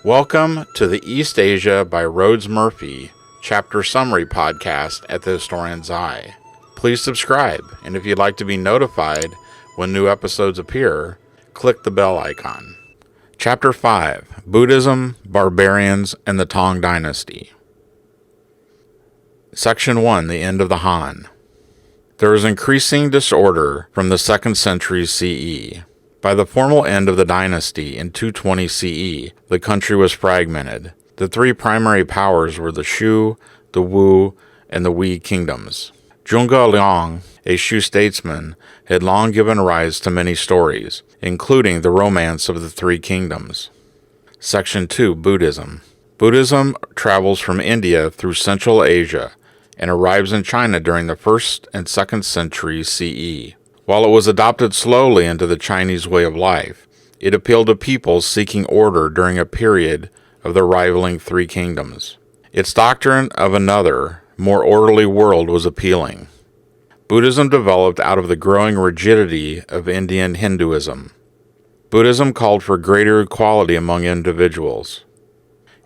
Welcome to the East Asia by Rhoads Murphy Chapter Summary Podcast at the Historian's Eye. Please subscribe, and if you'd like to be notified when new episodes appear, click the bell icon. Chapter 5, Buddhism, Barbarians, and the Tang Dynasty. Section 1, the End of the Han. There was increasing disorder from the 2nd century CE. By the formal end of the dynasty in 220 CE, the country was fragmented. The three primary powers were the Shu, the Wu, and the Wei kingdoms. Zhuge Liang, a Shu statesman, had long given rise to many stories, including the romance of the three kingdoms. Section 2, Buddhism. Buddhism travels from India through Central Asia and arrives in China during the 1st and 2nd century CE. While it was adopted slowly into the Chinese way of life, it appealed to peoples seeking order during a period of the rivaling three kingdoms. Its doctrine of another, more orderly world was appealing. Buddhism developed out of the growing rigidity of Indian Hinduism. Buddhism called for greater equality among individuals.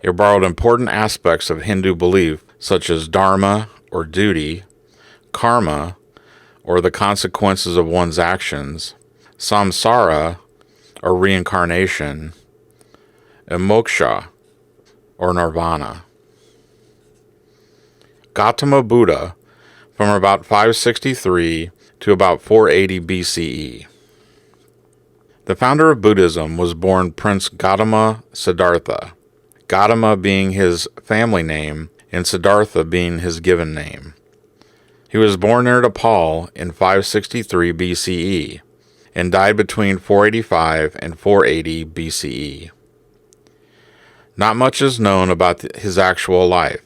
It borrowed important aspects of Hindu belief, such as dharma, or duty, karma, or the consequences of one's actions, samsara, or reincarnation, and moksha, or nirvana. Gautama Buddha, from about 563 to about 480 BCE. The founder of Buddhism was born Prince Gautama Siddhartha, Gautama being his family name and Siddhartha being his given name. He was born near Nepal in 563 BCE and died between 485 and 480 BCE. Not much is known about his actual life.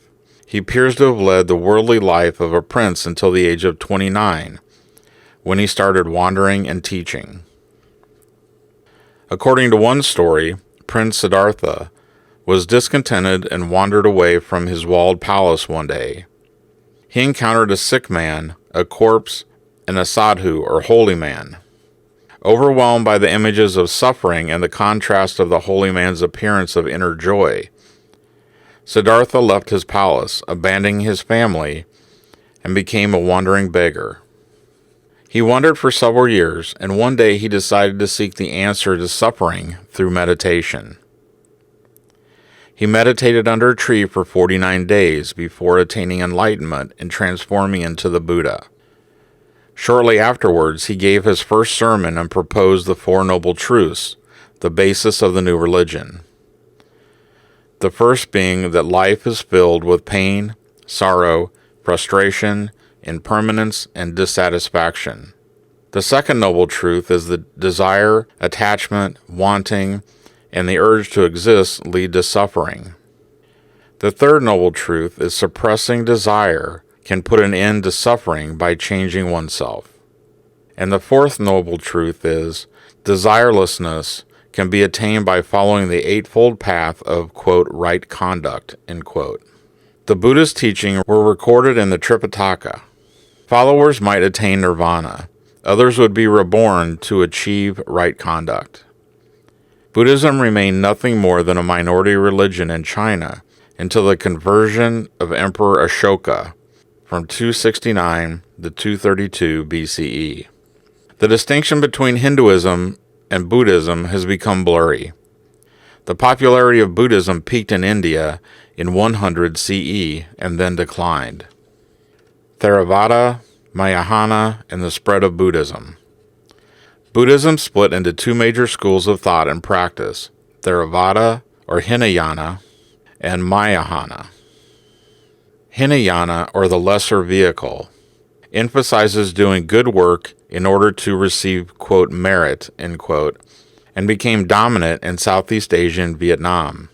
He appears to have led the worldly life of a prince until the age of 29, when he started wandering and teaching. According to one story, Prince Siddhartha was discontented and wandered away from his walled palace one day. He encountered a sick man, a corpse, and a sadhu, or holy man. Overwhelmed by the images of suffering and the contrast of the holy man's appearance of inner joy, Siddhartha left his palace, abandoning his family, and became a wandering beggar. He wandered for several years, and one day he decided to seek the answer to suffering through meditation. He meditated under a tree for 49 days before attaining enlightenment and transforming into the Buddha. Shortly afterwards, he gave his first sermon and proposed the Four Noble Truths, the basis of the new religion. The first being that life is filled with pain, sorrow, frustration, impermanence, and dissatisfaction. The second noble truth is that desire, attachment, wanting, and the urge to exist lead to suffering. The third noble truth is suppressing desire can put an end to suffering by changing oneself. And the fourth noble truth is desirelessness can be attained by following the eightfold path of, quote, right conduct, end quote. The Buddha's teachings were recorded in the Tripitaka. Followers might attain nirvana. Others would be reborn to achieve right conduct. Buddhism remained nothing more than a minority religion in China until the conversion of Emperor Ashoka from 269 to 232 BCE. The distinction between Hinduism and Buddhism has become blurry. The popularity of Buddhism peaked in India in 100 CE and then declined. Theravada, Mahayana, and the spread of Buddhism. Buddhism split into two major schools of thought and practice, Theravada, or Hinayana, and Mahayana. Hinayana, or the lesser vehicle, emphasizes doing good work in order to receive, quote, merit, end quote, and became dominant in Southeast Asia and Vietnam.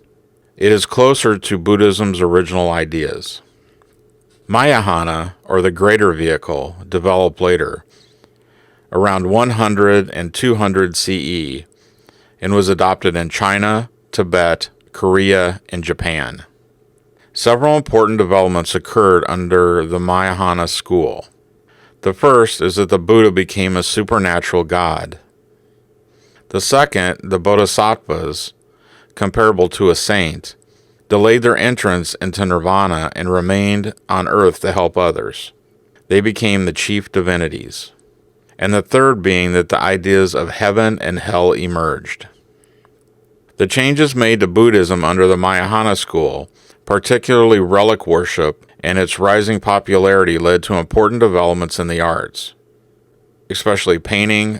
It is closer to Buddhism's original ideas. Mahayana, or the greater vehicle, developed later, around 100 and 200 CE, and was adopted in China, Tibet, Korea, and Japan. Several important developments occurred under the Mahayana school. The first is that the Buddha became a supernatural god. The second, the Bodhisattvas, comparable to a saint, delayed their entrance into nirvana and remained on earth to help others. They became the chief divinities. And the third being that the ideas of heaven and hell emerged. The changes made to Buddhism under the Mahayana school, particularly relic worship, and its rising popularity led to important developments in the arts, especially painting,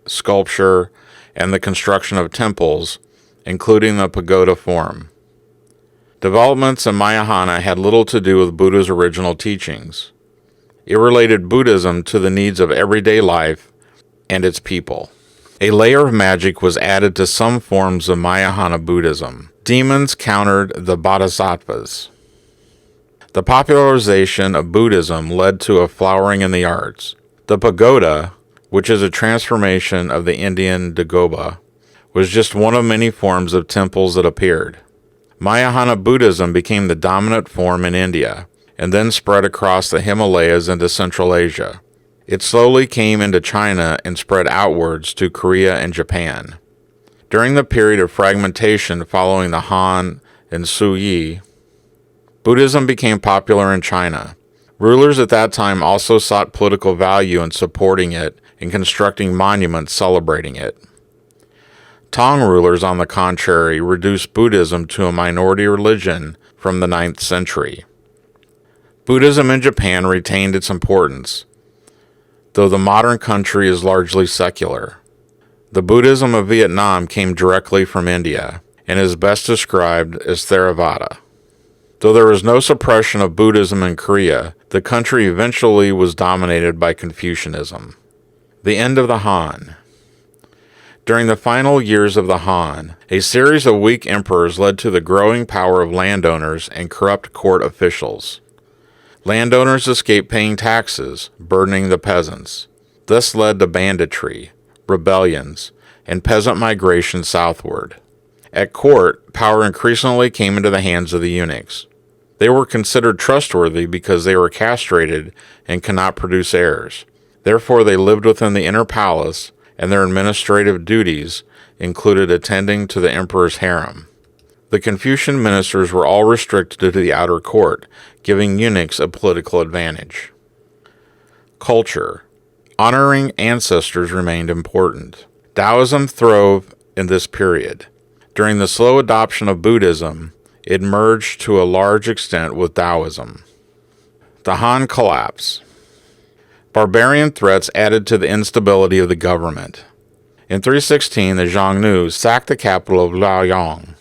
sculpture, and the construction of temples, including the pagoda form. Developments in Mahayana had little to do with Buddha's original teachings. It related Buddhism to the needs of everyday life and its people. A layer of magic was added to some forms of Mahayana Buddhism. Demons countered the bodhisattvas. The popularization of Buddhism led to a flowering in the arts. The pagoda, which is a transformation of the Indian dagoba, was just one of many forms of temples that appeared. Mahayana Buddhism became the dominant form in India, and then spread across the Himalayas into Central Asia. It slowly came into China and spread outwards to Korea and Japan. During the period of fragmentation following the Han and Sui, Buddhism became popular in China. Rulers at that time also sought political value in supporting it and constructing monuments celebrating it. Tang rulers, on the contrary, reduced Buddhism to a minority religion from the 9th century. Buddhism in Japan retained its importance, though the modern country is largely secular. The Buddhism of Vietnam came directly from India and is best described as Theravada. Though there was no suppression of Buddhism in Korea, the country eventually was dominated by Confucianism. The end of the Han. During the final years of the Han, a series of weak emperors led to the growing power of landowners and corrupt court officials. Landowners escaped paying taxes, burdening the peasants. This led to banditry, rebellions, and peasant migration southward. At court, power increasingly came into the hands of the eunuchs. They were considered trustworthy because they were castrated and could not produce heirs. Therefore, they lived within the inner palace, and their administrative duties included attending to the emperor's harem. The Confucian ministers were all restricted to the outer court, giving eunuchs a political advantage. Culture. Honoring ancestors remained important. Taoism throve in this period. During the slow adoption of Buddhism, it merged to a large extent with Taoism. The Han collapse. Barbarian threats added to the instability of the government. In 316, the Xiongnu sacked the capital of Liaoyang,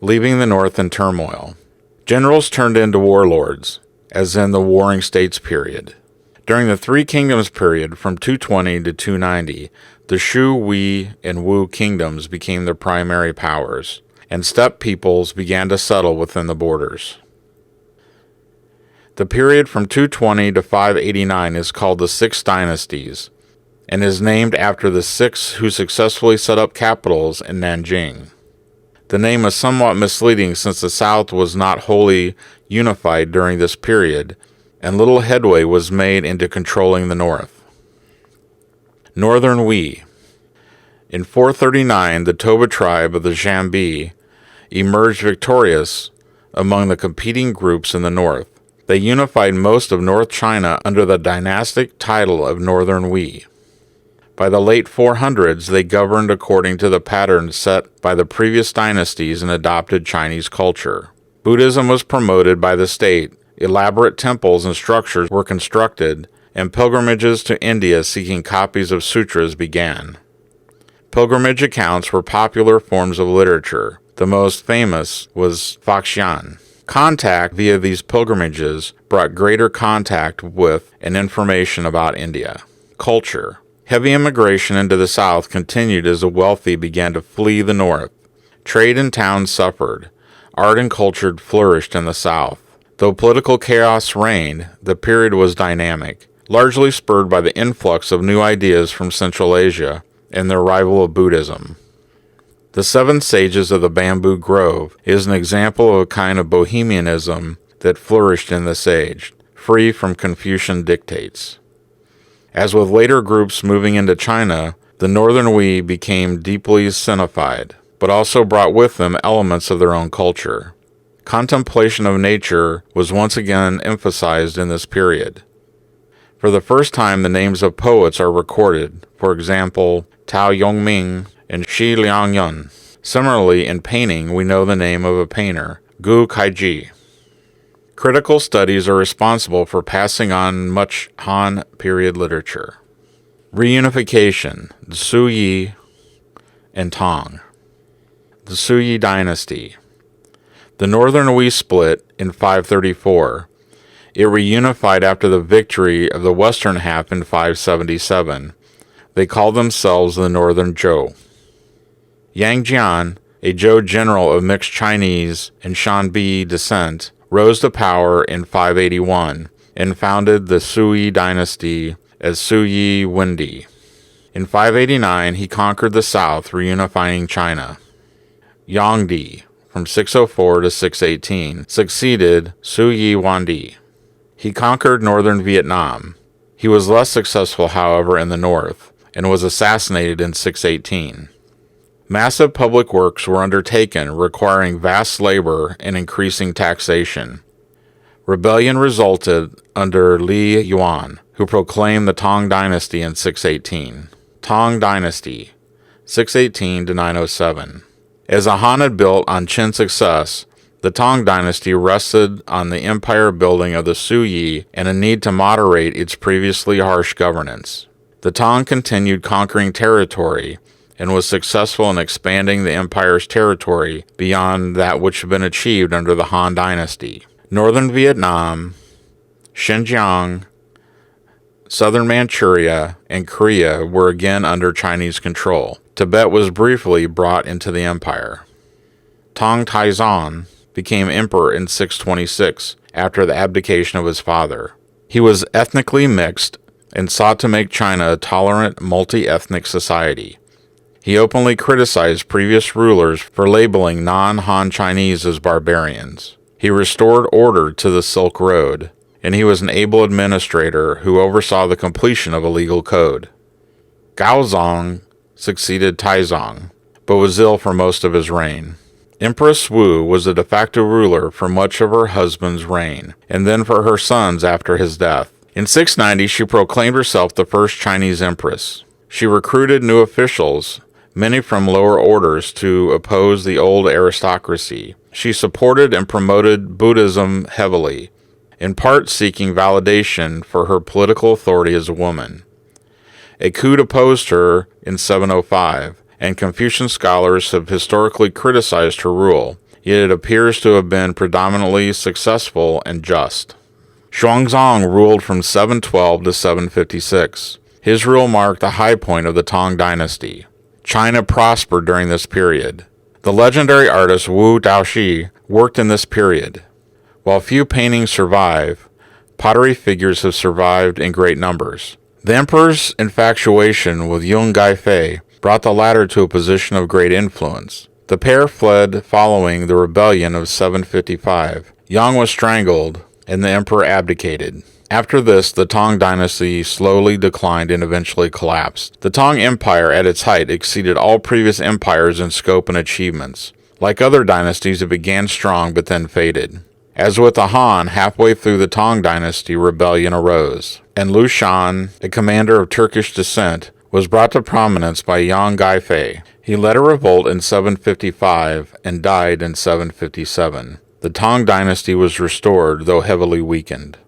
leaving the north in turmoil. Generals turned into warlords, as in the Warring States period. During the Three Kingdoms period from 220 to 290, the Shu, Wei, and Wu kingdoms became the primary powers, and steppe peoples began to settle within the borders. The period from 220 to 589 is called the Six Dynasties, and is named after the six who successfully set up capitals in Nanjing. The name is somewhat misleading since the south was not wholly unified during this period, and little headway was made into controlling the north. Northern Wei. In 439, the Toba tribe of the Jambi emerged victorious among the competing groups in the north. They unified most of North China under the dynastic title of Northern Wei. By the late 400s, they governed according to the patterns set by the previous dynasties and adopted Chinese culture. Buddhism was promoted by the state, elaborate temples and structures were constructed, and pilgrimages to India seeking copies of sutras began. Pilgrimage accounts were popular forms of literature. The most famous was Faxian. Contact via these pilgrimages brought greater contact with and information about India. Culture. Heavy immigration into the south continued as the wealthy began to flee the north. Trade and towns suffered. Art and culture flourished in the south. Though political chaos reigned, the period was dynamic, largely spurred by the influx of new ideas from Central Asia and the arrival of Buddhism. The Seven Sages of the Bamboo Grove is an example of a kind of bohemianism that flourished in this age, free from Confucian dictates. As with later groups moving into China, the Northern Wei became deeply Sinified. but also brought with them elements of their own culture. Contemplation of nature was once again emphasized in this period. For the first time, the names of poets are recorded, for example, Tao Yongming and Shi Liangyun. Similarly, in painting, we know the name of a painter, Gu Kaiji. Critical studies are responsible for passing on much Han period literature. Reunification, the Suyi and Tang. The Suyi Dynasty. The Northern Hui split in 534. It reunified after the victory of the western half in 577. They called themselves the Northern Zhou. Yang Jian, a Zhou general of mixed Chinese and Shanbi descent, rose to power in 581 and founded the Suyi dynasty as Suyi Wendi. In 589, he conquered the south, reunifying China. Yang Di, from 604 to 618, succeeded Suyi Wandi. He conquered northern Vietnam. He was less successful, however, in the north, and was assassinated in 618. Massive public works were undertaken, requiring vast labor and increasing taxation. Rebellion resulted under Li Yuan, who proclaimed the Tang Dynasty in 618. Tang Dynasty, 618 to 907. As a Han had built on Qin's success, the Tang Dynasty rested on the empire building of the Suyi and a need to moderate its previously harsh governance. The Tang continued conquering territory and was successful in expanding the empire's territory beyond that which had been achieved under the Han Dynasty. Northern Vietnam, Xinjiang, southern Manchuria, and Korea were again under Chinese control. Tibet was briefly brought into the empire. Tang Taizong became emperor in 626 after the abdication of his father. He was ethnically mixed and sought to make China a tolerant, multi-ethnic society. He openly criticized previous rulers for labeling non-Han Chinese as barbarians. He restored order to the Silk Road, and he was an able administrator who oversaw the completion of a legal code. Gaozong succeeded Taizong, but was ill for most of his reign. Empress Wu was the de facto ruler for much of her husband's reign, and then for her sons after his death. In 690, she proclaimed herself the first Chinese empress. She recruited new officials, many from lower orders, to oppose the old aristocracy. She supported and promoted Buddhism heavily, in part seeking validation for her political authority as a woman. A coup deposed her in 705, and Confucian scholars have historically criticized her rule, yet it appears to have been predominantly successful and just. Xuanzang ruled from 712 to 756. His rule marked the high point of the Tang Dynasty. China prospered during this period. The legendary artist Wu Daoxi worked in this period. While few paintings survive, pottery figures have survived in great numbers. The emperor's infatuation with Yun Gaifei brought the latter to a position of great influence. The pair fled following the rebellion of 755. Yang was strangled, and the emperor abdicated. After this, the Tang Dynasty slowly declined and eventually collapsed. The Tang Empire at its height exceeded all previous empires in scope and achievements. Like other dynasties, it began strong but then faded. As with the Han, halfway through the Tang Dynasty, rebellion arose, and Lu Shan, a commander of Turkish descent, was brought to prominence by Yang Gaifei. He led a revolt in 755 and died in 757. The Tang Dynasty was restored, though heavily weakened.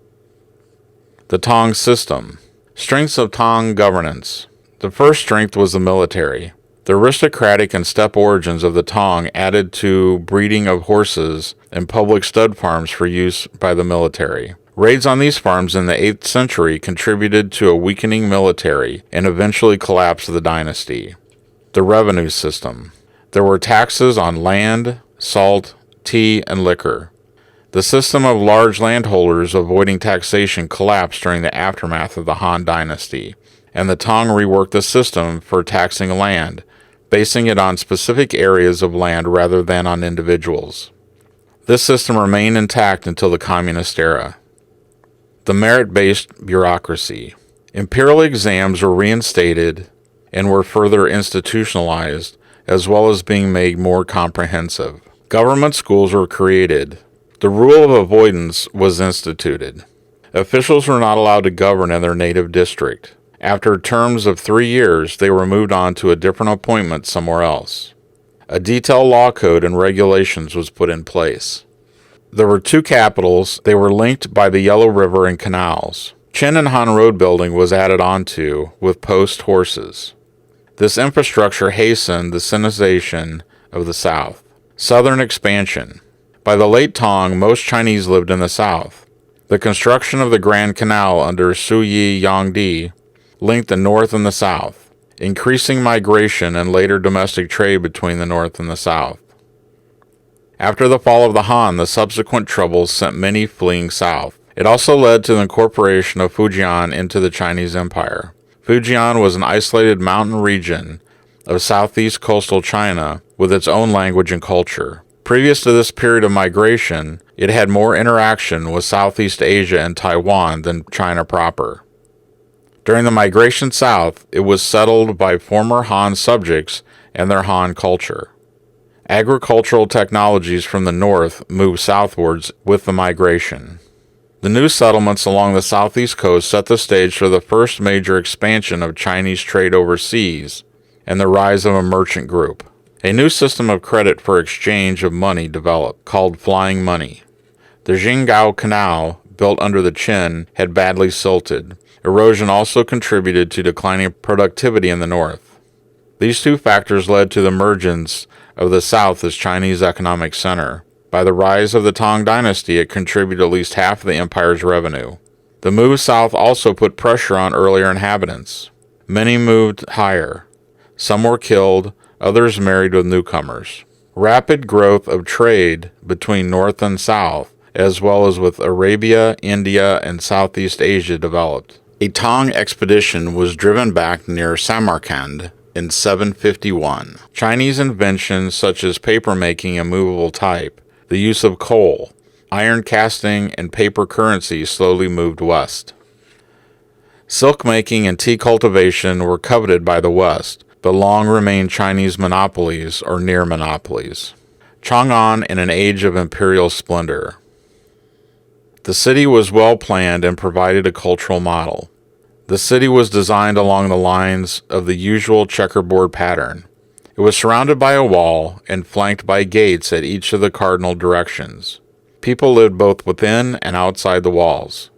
The Tang system. Strengths of Tang governance. The first strength was the military. The aristocratic and steppe origins of the Tang added to breeding of horses and public stud farms for use by the military. Raids on these farms in the 8th century contributed to a weakening military and eventually collapsed the dynasty. The revenue system. There were taxes on land, salt, tea, and liquor. The system of large landholders avoiding taxation collapsed during the aftermath of the Han Dynasty, and the Tang reworked the system for taxing land, basing it on specific areas of land rather than on individuals. This system remained intact until the communist era. The merit-based bureaucracy. Imperial exams were reinstated and were further institutionalized as well as being made more comprehensive. Government schools were created. The rule of avoidance was instituted. Officials were not allowed to govern in their native district. After terms of 3 years, they were moved on to a different appointment somewhere else. A detailed law code and regulations was put in place. There were 2 capitals. They were linked by the Yellow River and canals. Qin and Han road building was added onto with post horses. This infrastructure hastened the Sinization of the South. Southern expansion. By the late Tang, most Chinese lived in the south. The construction of the Grand Canal under Suyi Yangdi linked the north and the south, increasing migration and later domestic trade between the north and the south. After the fall of the Han, the subsequent troubles sent many fleeing south. It also led to the incorporation of Fujian into the Chinese Empire. Fujian was an isolated mountain region of southeast coastal China with its own language and culture. Previous to this period of migration, it had more interaction with Southeast Asia and Taiwan than China proper. During the migration south, it was settled by former Han subjects and their Han culture. Agricultural technologies from the north moved southwards with the migration. The new settlements along the southeast coast set the stage for the first major expansion of Chinese trade overseas and the rise of a merchant group. A new system of credit for exchange of money developed, called flying money. The Jingao Canal, built under the Qin, had badly silted. Erosion also contributed to declining productivity in the north. These 2 factors led to the emergence of the south as Chinese economic center. By the rise of the Tang Dynasty, it contributed at least half of the empire's revenue. The move south also put pressure on earlier inhabitants. Many moved higher. Some were killed, others married with newcomers. Rapid growth of trade between north and south, as well as with Arabia, India, and Southeast Asia developed. A Tang expedition was driven back near Samarkand in 751. Chinese inventions such as paper-making and movable type, the use of coal, iron casting, and paper currency slowly moved west. Silk making and tea cultivation were coveted by the West, but long remained Chinese monopolies or near monopolies. Chang'an in an age of imperial splendor. The city was well planned and provided a cultural model. The city was designed along the lines of the usual checkerboard pattern. It was surrounded by a wall and flanked by gates at each of the cardinal directions. People lived both within and outside the walls.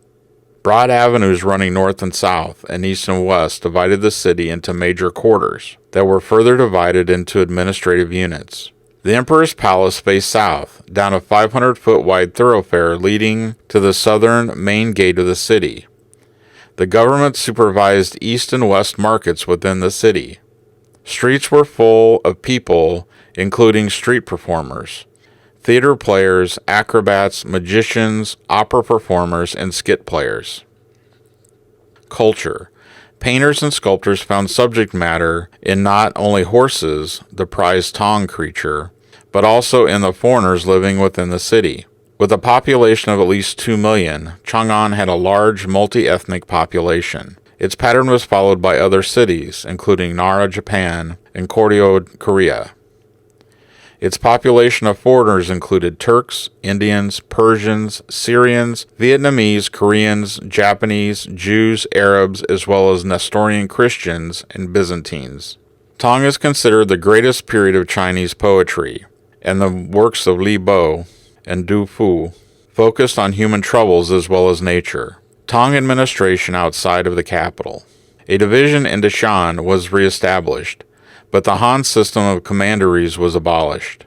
Broad avenues running north and south and east and west divided the city into major quarters that were further divided into administrative units. The emperor's palace faced south, down a 500-foot wide thoroughfare leading to the southern main gate of the city. The government supervised east and west markets within the city. Streets were full of people, including street performers, theater players, acrobats, magicians, opera performers, and skit players. Culture. Painters and sculptors found subject matter in not only horses, the prized Tang creature, but also in the foreigners living within the city. With a population of at least 2 million, Chang'an had a large multi-ethnic population. Its pattern was followed by other cities, including Nara, Japan, and Koryo, Korea. Its population of foreigners included Turks, Indians, Persians, Syrians, Vietnamese, Koreans, Japanese, Jews, Arabs, as well as Nestorian Christians and Byzantines. Tang is considered the greatest period of Chinese poetry, and the works of Li Bo and Du Fu focused on human troubles as well as nature. Tang administration outside of the capital. A division into Shan was reestablished, but the Han system of commanderies was abolished.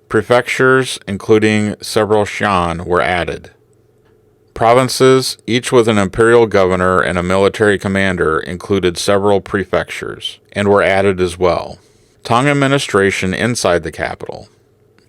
Prefectures, including several Shan, were added. Provinces, each with an imperial governor and a military commander, included several prefectures, and were added as well. Tang administration inside the capital.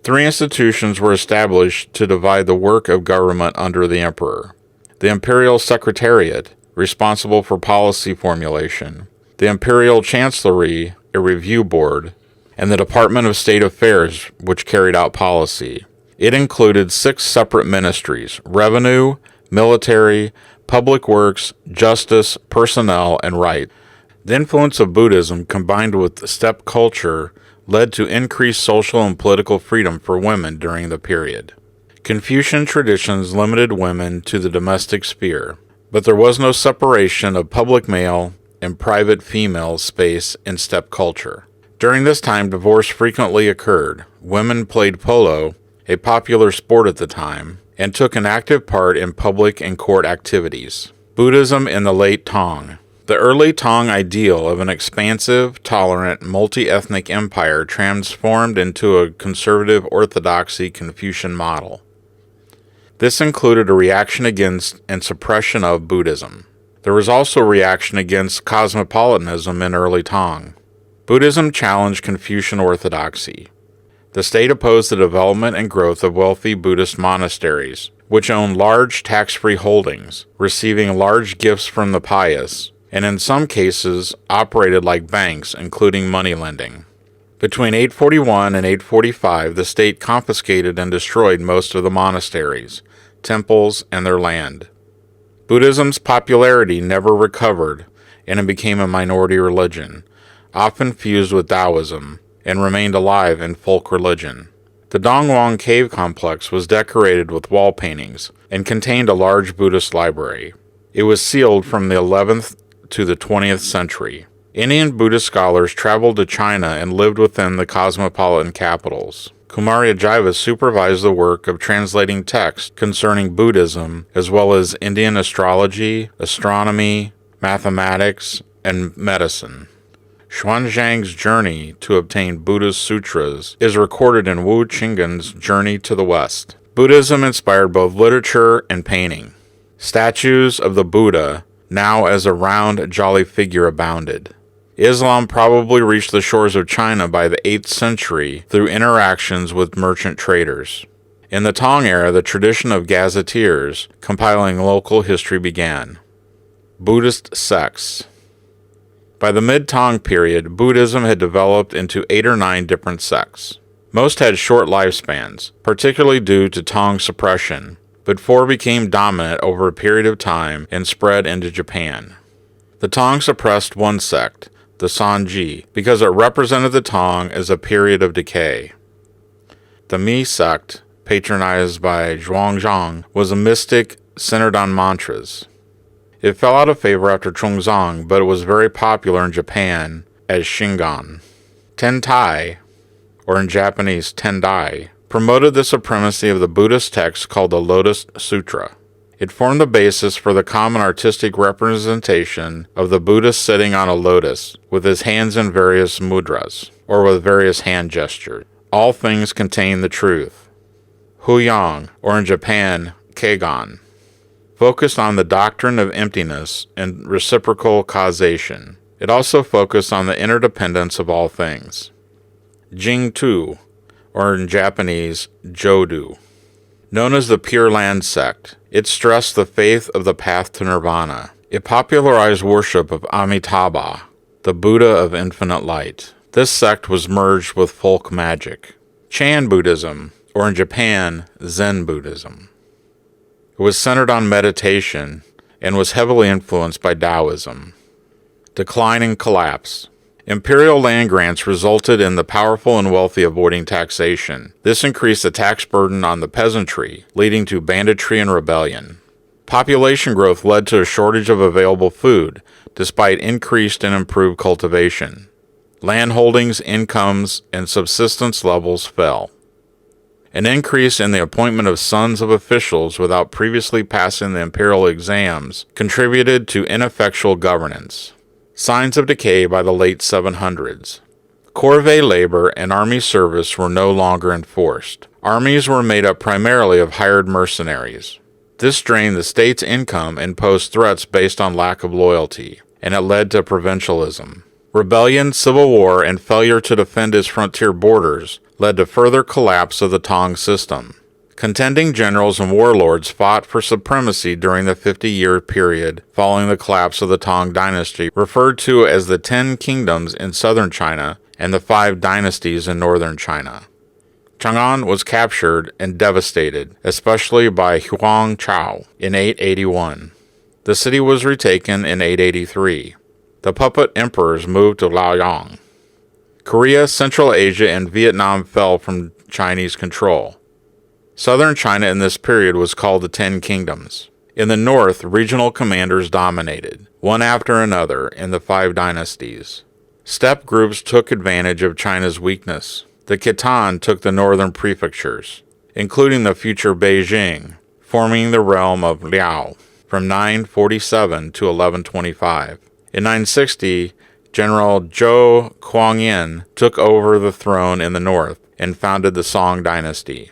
3 institutions were established to divide the work of government under the emperor. The Imperial Secretariat, responsible for policy formulation, the Imperial Chancellery, a review board, and the Department of State Affairs, which carried out policy. It included 6 separate ministries: revenue, military, public works, justice, personnel, and right. The influence of Buddhism combined with steppe culture led to increased social and political freedom for women during the period. Confucian traditions limited women to the domestic sphere, but there was no separation of public male and private female space in steppe culture. During this time, divorce frequently occurred. Women played polo, a popular sport at the time, and took an active part in public and court activities. Buddhism in the late Tang. The early Tang ideal of an expansive, tolerant, multi-ethnic empire transformed into a conservative orthodoxy Confucian model. This included a reaction against and suppression of Buddhism. There was also a reaction against cosmopolitanism in early Tang. Buddhism challenged Confucian orthodoxy. The state opposed the development and growth of wealthy Buddhist monasteries, which owned large tax-free holdings, receiving large gifts from the pious, and in some cases operated like banks, including money lending. Between 841 and 845, the state confiscated and destroyed most of the monasteries, temples, and their land. Buddhism's popularity never recovered, and it became a minority religion, often fused with Taoism, and remained alive in folk religion. The Dongwang cave complex was decorated with wall paintings and contained a large Buddhist library. It was sealed from the 11th to the 20th century. Indian Buddhist scholars traveled to China and lived within the cosmopolitan capitals. Kumaryajiva supervised the work of translating texts concerning Buddhism, as well as Indian astrology, astronomy, mathematics, and medicine. Xuanzang's journey to obtain Buddhist sutras is recorded in Wu Qinggan's Journey to the West. Buddhism inspired both literature and painting. Statues of the Buddha, now as a round, jolly figure, abounded. Islam probably reached the shores of China by the 8th century through interactions with merchant traders. In the Tang era, the tradition of gazetteers compiling local history began. Buddhist sects. By the mid-Tang period, Buddhism had developed into 8 or 9 different sects. Most had short lifespans, particularly due to Tang suppression, but 4 became dominant over a period of time and spread into Japan. The Tang suppressed one sect, the Sanji, because it represented the Tang as a period of decay. The Mi sect, patronized by Zhuangzhang, was a mystic centered on mantras. It fell out of favor after Chongzong, but it was very popular in Japan as Shingon. Tentai, or in Japanese Tendai, promoted the supremacy of the Buddhist text called the Lotus Sutra. It formed the basis for the common artistic representation of the Buddha sitting on a lotus, with his hands in various mudras, or with various hand gestures. All things contain the truth. Huyang, or in Japan, Keigon, focused on the doctrine of emptiness and reciprocal causation. It also focused on the interdependence of all things. Jingtu, or in Japanese, Jodu, known as the Pure Land sect, it stressed the faith of the path to nirvana. It popularized worship of Amitabha, the Buddha of infinite light. This sect was merged with folk magic. Chan Buddhism, or in Japan, Zen Buddhism. It was centered on meditation and was heavily influenced by Taoism. Decline and collapse. Imperial land grants resulted in the powerful and wealthy avoiding taxation. This increased the tax burden on the peasantry, leading to banditry and rebellion. Population growth led to a shortage of available food, despite increased and improved cultivation. Land holdings, incomes, and subsistence levels fell. An increase in the appointment of sons of officials without previously passing the imperial exams contributed to ineffectual governance. Signs of decay by the late 700s. Corvée labor and army service were no longer enforced. Armies were made up primarily of hired mercenaries. This drained the state's income and posed threats based on lack of loyalty, and it led to provincialism. Rebellion, civil war, and failure to defend its frontier borders led to further collapse of the Tang system. Contending generals and warlords fought for supremacy during the 50-year period following the collapse of the Tang Dynasty, referred to as the 10 Kingdoms in southern China and the 5 Dynasties in northern China. Chang'an was captured and devastated, especially by Huang Chao in 881. The city was retaken in 883. The puppet emperors moved to Laoyang. Korea, Central Asia, and Vietnam fell from Chinese control. Southern China in this period was called the Ten Kingdoms. In the north, regional commanders dominated, one after another, in the 5 dynasties. Steppe groups took advantage of China's weakness. The Khitan took the northern prefectures, including the future Beijing, forming the realm of Liao from 947 to 1125. In 960, General Zhou Kuangyin took over the throne in the north and founded the Song dynasty.